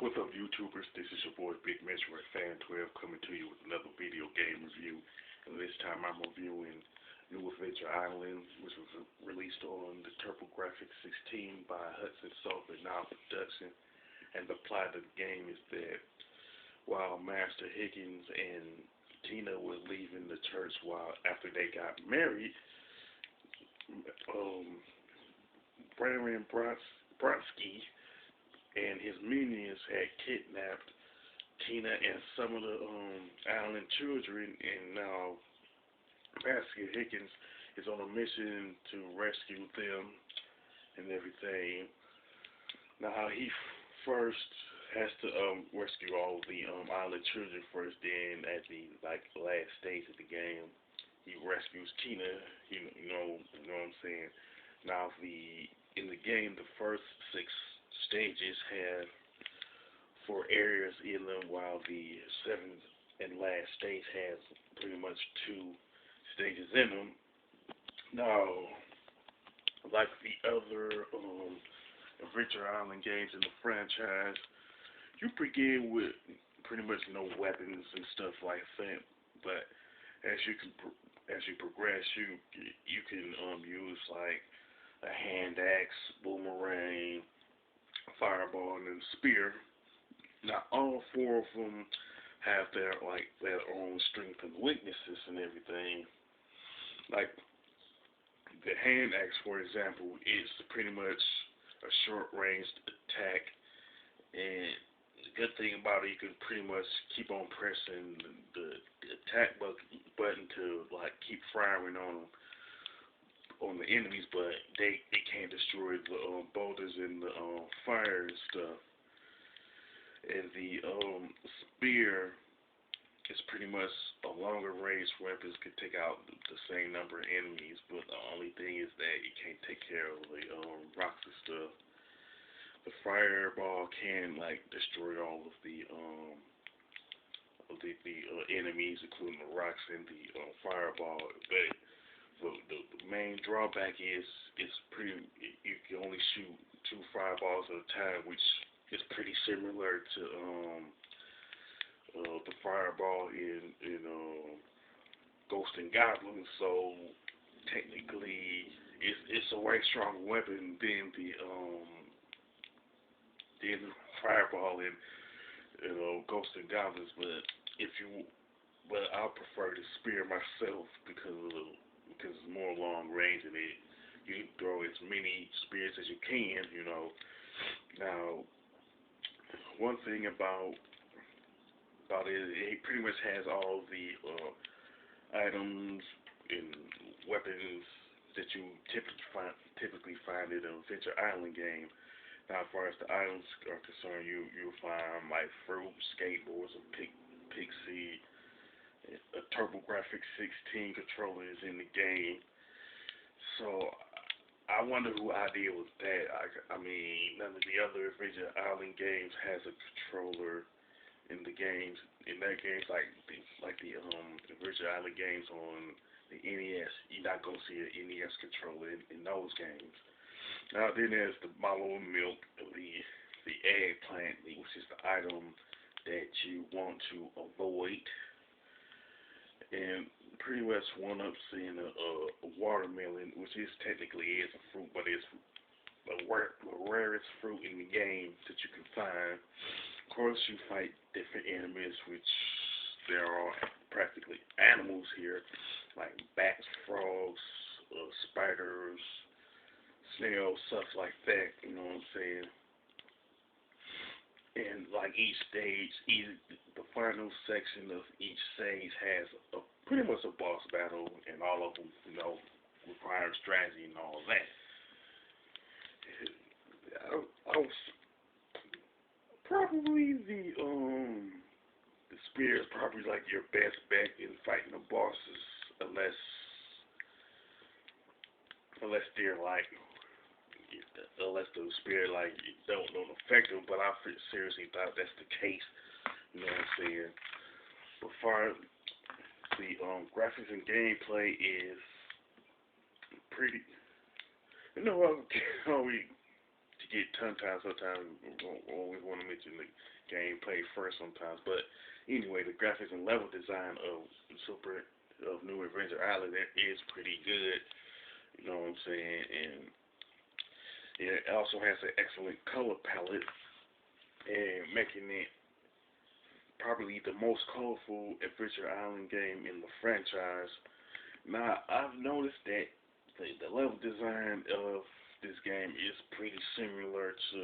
What's up, YouTubers? This is your boy Big Metroid Fan 12 coming to you with another video game review. And this time I'm reviewing New Adventure Island, which was released on the TurboGrafx 16 by Hudson and now production. And the plot of the game is that while Master Higgins and Tina were leaving the church after they got married, Baron Bronsky and his minions had kidnapped Tina and some of the island children, and now Master Higgins is on a mission to rescue them and everything. Now he first has to rescue all the island children first. Then at the last stage of the game, he rescues Tina. You know what I'm saying. Now in the game, the first 6 stages have 4 areas in them, while the 7th and last stage has pretty much 2 stages in them. Now, like the other Adventure Island games in the franchise, you begin with pretty much no weapons and stuff like that. But as you progress, you can use like a hand axe, boomerang, fireball, and spear. Now all 4 of them have their own strengths and weaknesses and everything. Like the hand axe, for example, is pretty much a short range attack, and the good thing about it, you can pretty much keep on pressing the attack button to keep firing on the enemies, but they can't destroy the boulders and the fire and stuff. And the spear is pretty much a longer range weapon, can take out the same number of enemies, but the only thing is that it can't take care of the rocks and stuff. The fireball can destroy all of the enemies, including the rocks and the fireball, but the main drawback is you can only shoot 2 fireballs at a time, which is pretty similar to the fireball in Ghost and Goblins. So technically, it's a way stronger weapon than the fireball in Ghost and Goblins. But I prefer the spear myself because it's more long range, and you can throw as many spears as you can. Now, one thing about it pretty much has all the items and weapons that you typically find in an Adventure Island game. Now, as far as the items are concerned, you'll find fruit, skateboards, a pixie, a TurboGrafx 16 controller is in the game. So I wonder who idea was that. I mean, none of the other Adventure Island games has a controller in the games. In that games, like the Adventure Island games on the NES, you're not gonna see an NES controller in those games. Now then, there's the Mallow Milk, the eggplant, which is the item that you want to avoid. And pretty much one-up seeing a watermelon, which technically is a fruit, but it's the rarest fruit in the game that you can find. Of course, you fight different enemies, which there are practically animals here, like bats, frogs, spiders, snails, stuff like that. You know what I'm saying? And each stage, the final section of each stage has pretty much a boss battle, and all of them, require strategy and all that. I was probably the spear is probably your best bet in fighting the bosses, unless they're unless the spear don't affect them, but I seriously thought that's the case. You know what I'm saying? But far the graphics and gameplay is pretty. To get tongue-tied sometimes. Always want to mention the gameplay first sometimes. But anyway, the graphics and level design of New Adventure Island, that is pretty good. You know what I'm saying? And it also has an excellent color palette and making it probably the most colorful Adventure Island game in the franchise. Now, I've noticed that the level design of this game is pretty similar to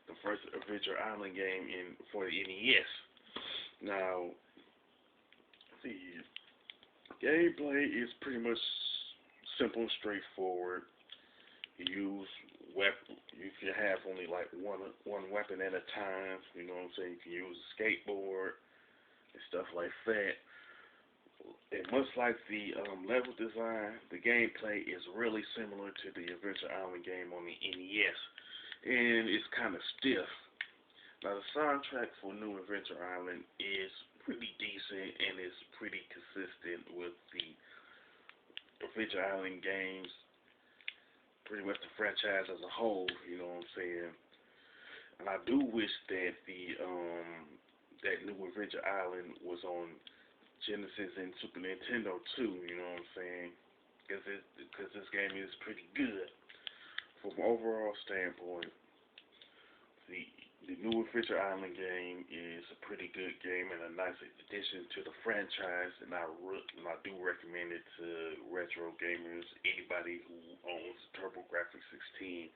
the first Adventure Island game for the NES. Now, the gameplay is pretty much simple and straightforward. You use weapon. You can have only like one weapon at a time. You know what I'm saying? You can use a skateboard and stuff like that. And much like the level design, the gameplay is really similar to the Adventure Island game on the NES, and it's kind of stiff. Now the soundtrack for New Adventure Island is pretty decent and is pretty consistent with the Adventure Island games, pretty much the franchise as a whole. You know what I'm saying? And I do wish that that New Adventure Island was on Genesis and Super Nintendo too, you know what I'm saying? Because this game is pretty good. From an overall standpoint, the New Adventure Island game is a pretty good game and a nice addition to the franchise, and I do recommend it to retro gamers, anybody who owns TurboGrafx 16,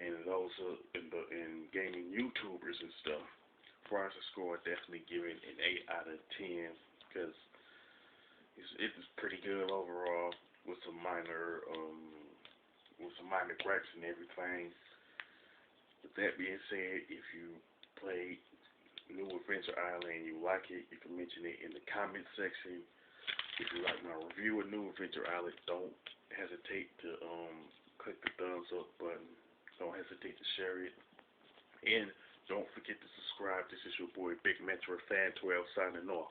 and those in gaming YouTubers and stuff. As far as the score, I definitely give it an 8 out of 10. Because it's pretty good overall with some minor gripes and everything. With that being said, if you play New Adventure Island and you like it, you can mention it in the comment section. If you like my review of New Adventure Island, don't hesitate to click the thumbs up button. Don't hesitate to share it. And don't forget to subscribe. This is your boy Big Metro Fan 12 signing off.